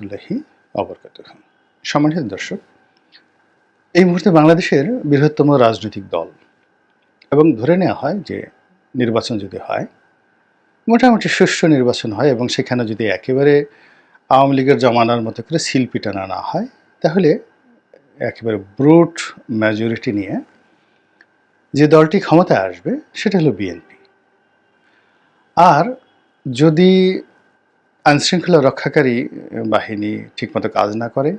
আল্লাহি অবরকাতুহু। সম্মানিত দর্শক, এই মুহূর্তে বাংলাদেশের বৃহত্তম রাজনৈতিক দল এবং ধরে নেওয়া হয় যে নির্বাচন যদি হয়, মোটামুটি সুষ্ঠু নির্বাচন হয় এবং সেখানে যদি একেবারে আওয়ামী লীগের জমানার মতো করে সিল পিটানো না হয়, তাহলে একেবারে ব্রুট মেজরিটি নিয়ে যে দলটি ক্ষমতায় আসবে সেটা হলো বিএনপি। আর যদি আইনশৃঙ্খলা রক্ষাকারী বাহিনী ঠিকমতো কাজ না করে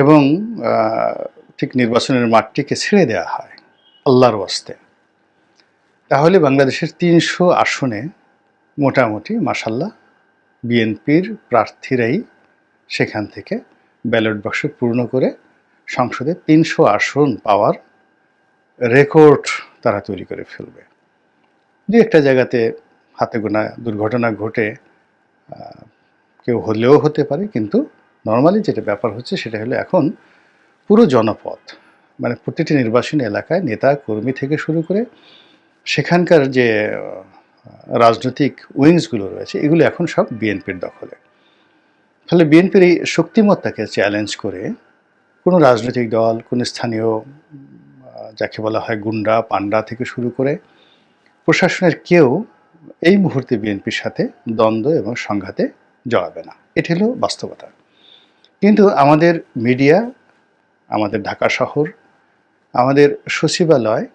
এবং ঠিক নির্বাচনের মাঠটিকে ছেড়ে দেওয়া হয় আল্লাহর ওয়াস্তে, তাহলে বাংলাদেশের ৩০০ আসনে মোটামুটি মাশাল্লাহ বিএনপির প্রার্থীরাই সেখান থেকে ব্যালট বাক্স পূর্ণ করে সংসদে ৩০০ আসন পাওয়ার রেকর্ড তারা তৈরি করে ফেলবে। দু একটা জায়গাতে হাতে গোনা দুর্ঘটনা ঘটে কেউ হলেও হতে পারে, কিন্তু নর্মালি যেটা ব্যাপার হচ্ছে সেটা হলো এখন পুরো জনপদ, মানে প্রতিটি নির্বাচনী এলাকায় নেতা কর্মী থেকে শুরু করে সেখানকার যে রাজনৈতিক উইংসগুলো রয়েছে এগুলো এখন সব বিএনপির দখলে। ফলে বিএনপির এই শক্তিমত্তাকে চ্যালেঞ্জ করে কোনো রাজনৈতিক দল, কোনো স্থানীয় যাকে বলা হয় গুন্ডা পান্ডা থেকে শুরু করে প্রশাসনের কেউ এই মুহূর্তে বিএনপির সাথে দ্বন্দ্ব এবং সংঘাতে জড়াবে না। এটি হলো বাস্তবতা। কিন্তু আমাদের মিডিয়া, আমাদের ঢাকা শহর, আমাদের সচিবালয়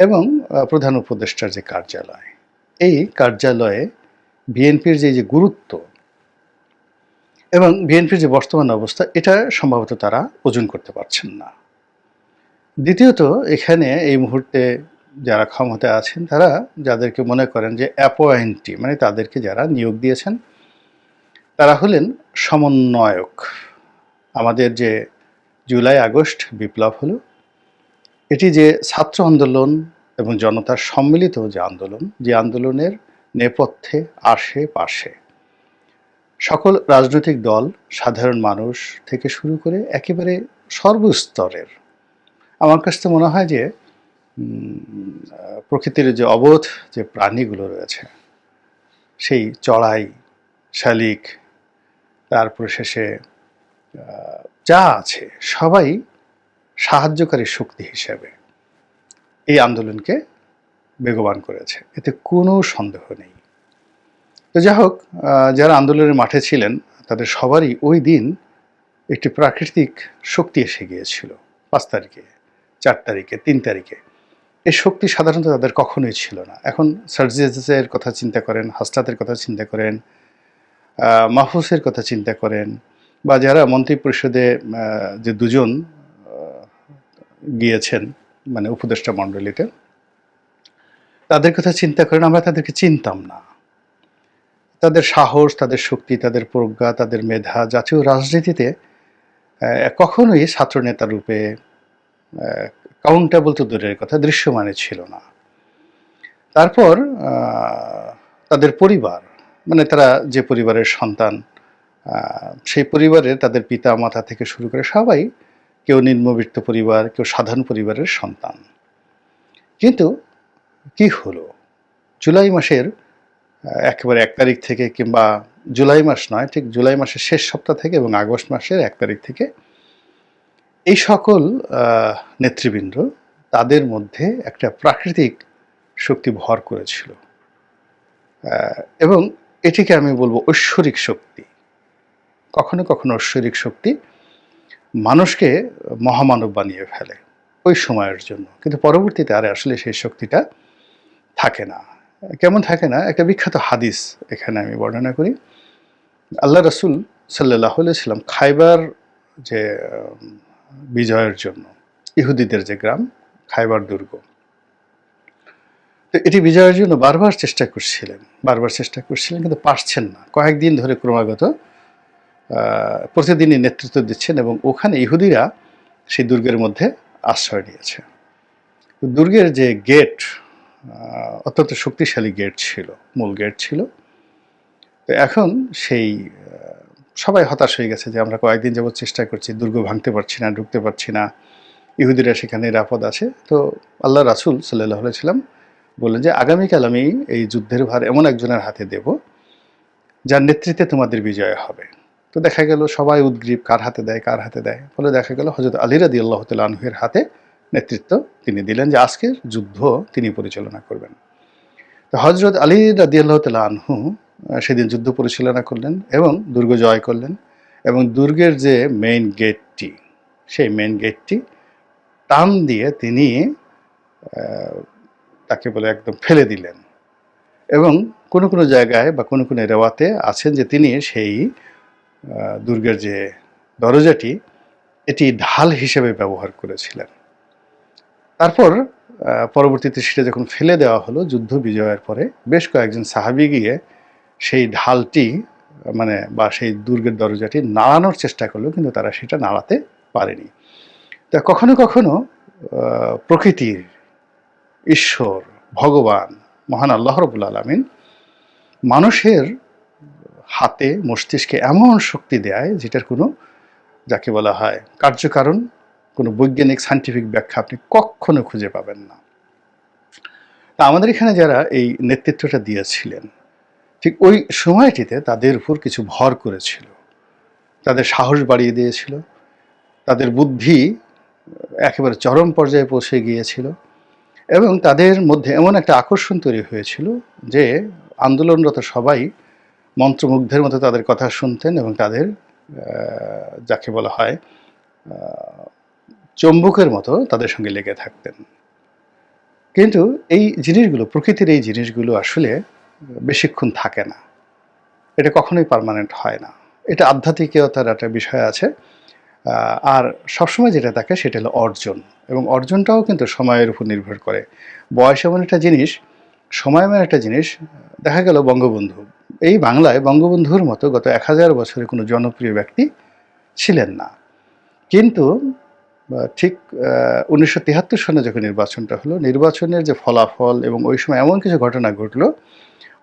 এবং প্রধান উপদেষ্টার যে কার্যালয়, এই কার্যালয়ে বিএনপির যে গুরুত্ব এবং বিএনপির যে বর্তমান অবস্থা, এটা সম্ভবত তারা ওজন করতে পারছেন না। দ্বিতীয়ত, এখানে এই মুহূর্তে যারা ক্ষমতায় আছেন তারা যাদেরকে মনে করেন যে অ্যাপয়েন্টি, মানে তাদেরকে যারা নিয়োগ দিয়েছেন তারা হলেন সমন্বয়ক। আমাদের যে জুলাই আগস্ট বিপ্লব হলো, এটি যে ছাত্র আন্দোলন এবং জনতার সম্মিলিত যে আন্দোলন, যে আন্দোলনের নেপথ্যে আশেপাশে সকল রাজনৈতিক দল, সাধারণ মানুষ থেকে শুরু করে একেবারে সর্বস্তরের, আমার কাছে তো মনে হয় যে প্রকৃতির যে অবোধ যে প্রাণীগুলো রয়েছে, সেই চড়াই, শালিক, তারপরে শেষে যা আছে সবাই সাহায্যকারী শক্তি হিসেবে এই আন্দোলনকে বেগবান করেছে, এতে কোনো সন্দেহ নেই। তো যাই হোক, যারা আন্দোলনের মাঠে ছিলেন তাদের সবারই ওই দিন একটি প্রাকৃতিক শক্তি এসে গিয়েছিল। ৫ তারিখে, ৪ তারিখে, ৩ তারিখে এই শক্তি সাধারণত তাদের কখনোই ছিল না। এখন সার্জিসের কথা চিন্তা করেন, হাসনাতের কথা চিন্তা করেন, মাহফুজের কথা চিন্তা করেন, বা যারা মন্ত্রী পরিষদে যে দুজন গিয়েছেন মানে উপদেষ্টা মণ্ডলীতে, তাদের কথা চিন্তা করেন। আমরা তাদেরকে চিনতাম না। তাদের সাহস, তাদের শক্তি, তাদের প্রজ্ঞা, তাদের মেধা জাতীয় রাজনীতিতে কখনোই ছাত্রনেতা রূপে কাউন্টেবল তো দূরের কথা, দৃশ্যমানে ছিল না। তারপর তাদের পরিবার, মানে তারা যে পরিবারের সন্তান, সেই পরিবারের তাদের পিতা মাতা থেকে শুরু করে সবাই, কেউ নিম্নবিত্ত পরিবার, কেউ সাধারণ পরিবারের সন্তান। কিন্তু কি হলো, জুলাই মাসের একেবারে ১ তারিখ থেকে, কিংবা জুলাই মাস নয়, ঠিক জুলাই মাসের শেষ সপ্তাহ থেকে এবং আগস্ট মাসের ১ তারিখ থেকে এই সকল নেতৃবৃন্দ, তাদের মধ্যে একটা প্রাকৃতিক শক্তি ভর করেছিল এবং এটিকে আমি বলবো ঐশ্বরিক শক্তি। কখনো কখনো ঐশ্বরিক শক্তি মানুষকে মহামানব বানিয়ে ফেলে ওই সময়ের জন্য, কিন্তু পরবর্তীতে আর আসলে সেই শক্তিটা থাকে না। কেমন থাকে না? একটা বিখ্যাত হাদিস এখানে আমি বর্ণনা করি। আল্লাহ রাসূল সাল্লাল্লাহু আলাইহি ওয়াসাল্লাম খায়বার যে বিজয়ের জন্য, ইহুদিদের যে গ্রাম খায়বার দুর্গ, তো এটি বিজয়ের জন্য বারবার চেষ্টা করছিলেন কিন্তু পারছেন না। কয়েকদিন ধরে ক্রমাগত প্রতিদিনই নেতৃত্ব দিচ্ছেন এবং ওখানে ইহুদিরা সেই দুর্গের মধ্যে আশ্রয় নিয়েছে। দুর্গের যে গেট অত্যন্ত শক্তিশালী গেট ছিল, মূল গেট ছিল। তো এখন সেই সবাই হতাশ হয়ে গেছে যে আমরা কয়েকদিন যাবৎ চেষ্টা করছি, দুর্গ ভাঙতে পারছি না, ঢুকতে পারছি না, ইহুদিরা সেখানে নিরাপদ আছে। তো আল্লাহ রাসূল সাল্লাল্লাহু আলাইহি ওয়াসাল্লাম বললেন যে আগামীকাল আমি এই যুদ্ধের ভার এমন একজনের হাতে দেব যার নেতৃত্বে তোমাদের বিজয় হবে। তো দেখা গেল সবাই উদ্গ্রীব, কার হাতে দেয় কার হাতে দেয়। ফলে দেখা গেল হযরত আলী রাদিয়াল্লাহু তাআলা আনহুর হাতে নেতৃত্ব তিনি দিলেন যে আজকের যুদ্ধ তিনি পরিচালনা করবেন। তো হযরত আলী রাদিয়াল্লাহু তাআলা আনহু সেদিন যুদ্ধ পরিচালনা করলেন এবং দুর্গ জয় করলেন এবং দুর্গের যে মেইন গেটটি, সেই মেইন গেটটি টান দিয়ে তিনি তাকে বলে একদম ফেলে দিলেন। এবং কোনো কোনো জায়গায় বা কোনো কোনো রেওয়াতে আছেন যে তিনি সেই দুর্গের যে দরজাটি এটি ঢাল হিসেবে ব্যবহার করেছিলেন। তারপর পরবর্তীতে সেটা যখন ফেলে দেওয়া হলো যুদ্ধ বিজয়ের পরে, বেশ কয়েকজন সাহাবী গিয়ে সেই ঢালটি মানে বা সেই দুর্গের দরজাটি নাড়ানোর চেষ্টা করলো, কিন্তু তারা সেটা নাড়াতে পারেনি। তা কখনো কখনো প্রকৃতির, ঈশ্বর, ভগবান, মহান আল্লাহ রাব্বুল আলামিন মানুষের হাতে মস্তিষ্কে এমন শক্তি দেয় যেটার কোনো, যাকে বলা হয় কার্যকারণ, কোনো বৈজ্ঞানিক সায়েন্টিফিক ব্যাখ্যা আপনি কখনো খুঁজে পাবেন না। তা আমাদের এখানে যারা এই নেতৃত্বটা দিয়েছিলেন, ঠিক ওই সময়টিতে তাদের উপর কিছু ভর করেছিল, তাদের সাহস বাড়িয়ে দিয়েছিল, তাদের বুদ্ধি একেবারে চরম পর্যায়ে পৌঁছে গিয়েছিল এবং তাদের মধ্যে এমন একটা আকর্ষণ তৈরি হয়েছিল যে আন্দোলনরত সবাই মন্ত্রমুগ্ধের মতো তাদের কথা শুনতেন এবং তাদের যাকে বলা হয় চুম্বকের মতো তাদের সঙ্গে লেগে থাকতেন। কিন্তু এই জিনিসগুলো, প্রকৃতির এই জিনিসগুলো আসলে বেশিক্ষণ থাকে না, এটা কখনোই পার্মানেন্ট হয় না। এটা আধ্যাত্মিকতার একটা বিষয় আছে। আর সবসময় যেটা থাকে সেটা হলো অর্জন, এবং অর্জনটাও কিন্তু সময়ের উপর নির্ভর করে। বয়স এমন একটা জিনিস, সময় এমন একটা জিনিস। দেখা গেল বঙ্গবন্ধু, এই বাংলায় বঙ্গবন্ধুর মতো গত 1000 বছরে কোনো জনপ্রিয় ব্যক্তি ছিলেন না। কিন্তু ঠিক 1973 সনে যখন নির্বাচনটা হলো, নির্বাচনের যে ফলাফল এবং ওই সময় এমন কিছু ঘটনা ঘটলো,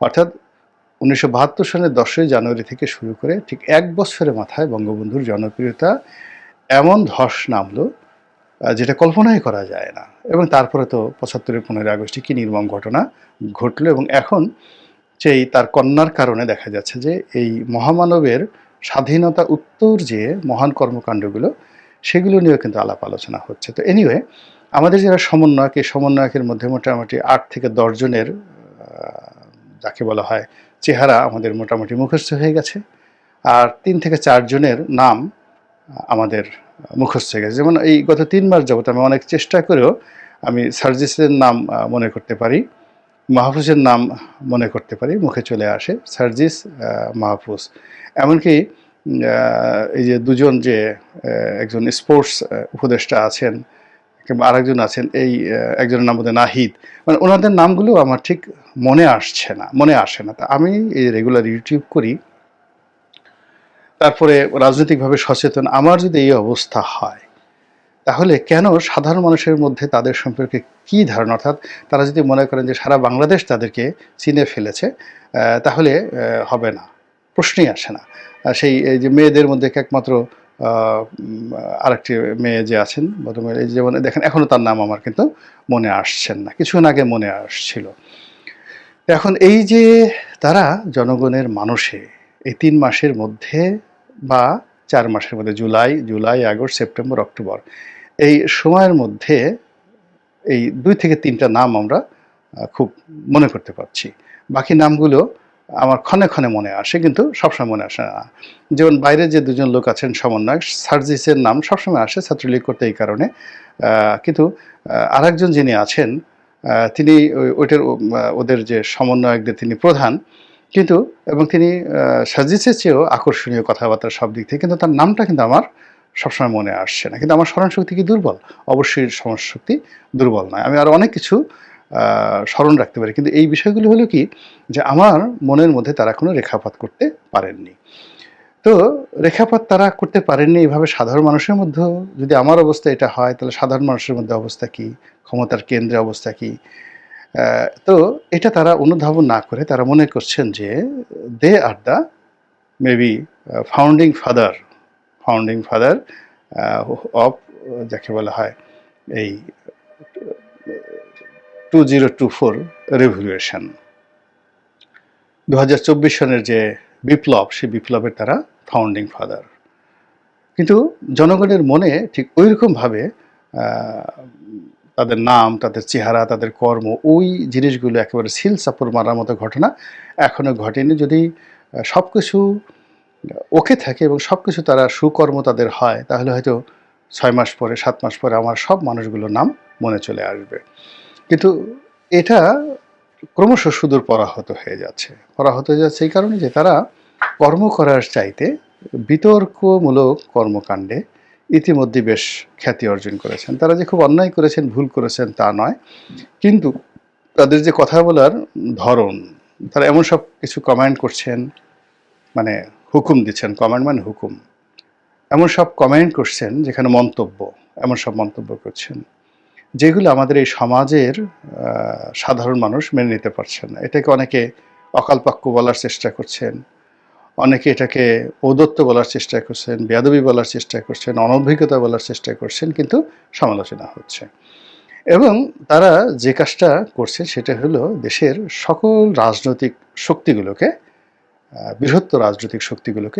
অর্থাৎ 1972 সনের 10ই জানুয়ারি থেকে শুরু করে ঠিক 1 বছরের মাথায় বঙ্গবন্ধুর জনপ্রিয়তা এমন ধস নামলো যেটা কল্পনাই করা যায় না। এবং তারপরে তো 75-এর 15ই আগস্টে কি নির্মম ঘটনা ঘটলো, এবং এখন সেই তার কন্যার কারণে দেখা যাচ্ছে যে এই মহামানবের স্বাধীনতা উত্তর যে মহান কর্মকাণ্ডগুলো, সেগুলো নিয়েও কিন্তু আলাপ আলোচনা হচ্ছে। তো এনিওয়ে, আমাদের যারা সমন্বয়ক, এই সমন্বয়কের মধ্যে মোটামুটি 8 থেকে 10 জনের যাকে বলা হয় চেহারা আমাদের মোটামুটি মুখস্থ হয়ে গেছে, আর 3 থেকে 4 জনের নাম আমাদের মুখস্থ হয়ে গেছে। যেমন এই গত 3 মাস যাবত আমি অনেক চেষ্টা করেও আমি সার্জিসের নাম মনে করতে পারি, মাহফুজের নাম মনে করতে পারি, মুখে চলে আসে সার্জিস, মাহফুজ। এমনকি এই যে দুজন যে একজন স্পোর্টস উপদেষ্টা আছেন কিংবা আরেকজন আছেন, এই একজনের নাম বোধহয় নাহিদ, মানে ওনাদের নামগুলো আমার ঠিক মনে আসে না। তা আমি এই রেগুলার ইউটিউব করি, তারপরে রাজনৈতিকভাবে সচেতন। আমার যদি এই অবস্থা হয়, তাহলে কেন সাধারণ মানুষের মধ্যে তাদের সম্পর্কে কি ধারণা, অর্থাৎ তারা যদি মনে করেন যে সারা বাংলাদেশ তাদেরকে চিনে ফেলেছে, তাহলে হবে না, প্রশ্নই আসে না। সেই এই যে মেয়েদের মধ্যে একমাত্র আরেকটি মেয়ে যে আছেন ভদ্রমহিলা, এই যেমন দেখেন এখনও তার নাম আমার কিন্তু মনে আসছেন না, কিছুক্ষণ আগে মনে আসছিল। এখন এই যে তারা জনগণের মানুষে এই 3 মাসের মধ্যে বা 4 মাসের মধ্যে, জুলাই, আগস্ট, সেপ্টেম্বর, অক্টোবর, এই সময়ের মধ্যে এই 2 থেকে 3টা নাম আমরা খুব মনে করতে পারছি। বাকি নামগুলো আমার ক্ষণে ক্ষণে মনে আসে, কিন্তু সবসময় মনে আসে না। যেমন বাইরে যে 2জন লোক আছেন সমন্বয়ক, সার্জিসের নাম সবসময় আসে ছাত্রলীগ করতে এই কারণে, কিন্তু আরেকজন যিনি আছেন তিনি ওইটার ওদের যে সমন্বয়কদের তিনি প্রধান, কিন্তু এবং তিনি সার্জিসের চেয়েও আকর্ষণীয় কথাবার্তা সব দিক থেকে, কিন্তু তার নামটা কিন্তু আমার সবসময় মনে আসছে না। কিন্তু আমার স্মরণশক্তি কি দুর্বল? অবশ্যই স্মরণশক্তি দুর্বল নয়, আমি আরও অনেক কিছু স্মরণ রাখতে পারি। কিন্তু এই বিষয়গুলো হলো কি, যে আমার মনের মধ্যে তারা কোনো রেখাপাত করতে পারেননি। তো রেখাপাত তারা করতে পারেননি এইভাবে সাধারণ মানুষের মধ্যেও যদি আমার অবস্থা এটা হয়, তাহলে সাধারণ মানুষের মধ্যে অবস্থা কী, ক্ষমতার কেন্দ্রে অবস্থা কী? তো এটা তারা অনুধাবন না করে তারা মনে করছেন যে they are the maybe founding father of, যাকে বলা হয় এই 2024 রেভলিউশন। 2024 সনের যে বিপ্লব, সেই বিপ্লবের তারা ফাউন্ডিং ফাদার। কিন্তু জনগণের মনে ঠিক ঐরকমভাবে তাদের নাম, তাদের চেহারা, তাদের কর্ম, ওই জিনিসগুলো একেবারে সিল চাপড় মারার মতো ঘটনা এখনো ঘটেনি। যদি সব কিছু ওকে থাকে এবং সব কিছু তারা সুকর্ম তাদের হয়, তাহলে হয়তো 6 মাস পরে, 7 মাস পরে আমার সব মানুষগুলোর নাম মনে চলে আসবে। কিন্তু এটা ক্রমশ সুদূর পরাহত হয়ে যাচ্ছে। পরাহত হয়ে যাচ্ছে এই কারণে যে তারা কর্ম করার চাইতে বিতর্কমূলক কর্মকাণ্ডে ইতিমধ্যে বেশ খ্যাতি অর্জন করেছেন। তারা যে খুব অন্যায় করেছেন, ভুল করেছেন তা নয়। কিন্তু তাদের যে কথা বলার ধরন, তারা এমন সব কিছু কমেন্ট করছেন, মানে হুকুম দিচ্ছেন, কমেন্ট মানে হুকুম। এমন সব কমেন্ট করছেন যেখানে মন্তব্য, এমন সব মন্তব্য করছেন যেগুলো আমাদের এই সমাজের সাধারণ মানুষ মেনে নিতে পারছেন না। এটাকে অনেকে অকালপাক্য বলার চেষ্টা করছেন, অনেকে এটাকে ঔদ্ধত্য বলার চেষ্টা করছেন, বেয়াদবি বলার চেষ্টা করছেন, অনভিজ্ঞতা বলার চেষ্টা করছেন, কিন্তু সমালোচনা হচ্ছে। এবং তারা যে কাজটা করছে সেটা হলো দেশের সকল রাজনৈতিক শক্তিগুলোকে, বৃহত্তর রাজনৈতিক শক্তিগুলোকে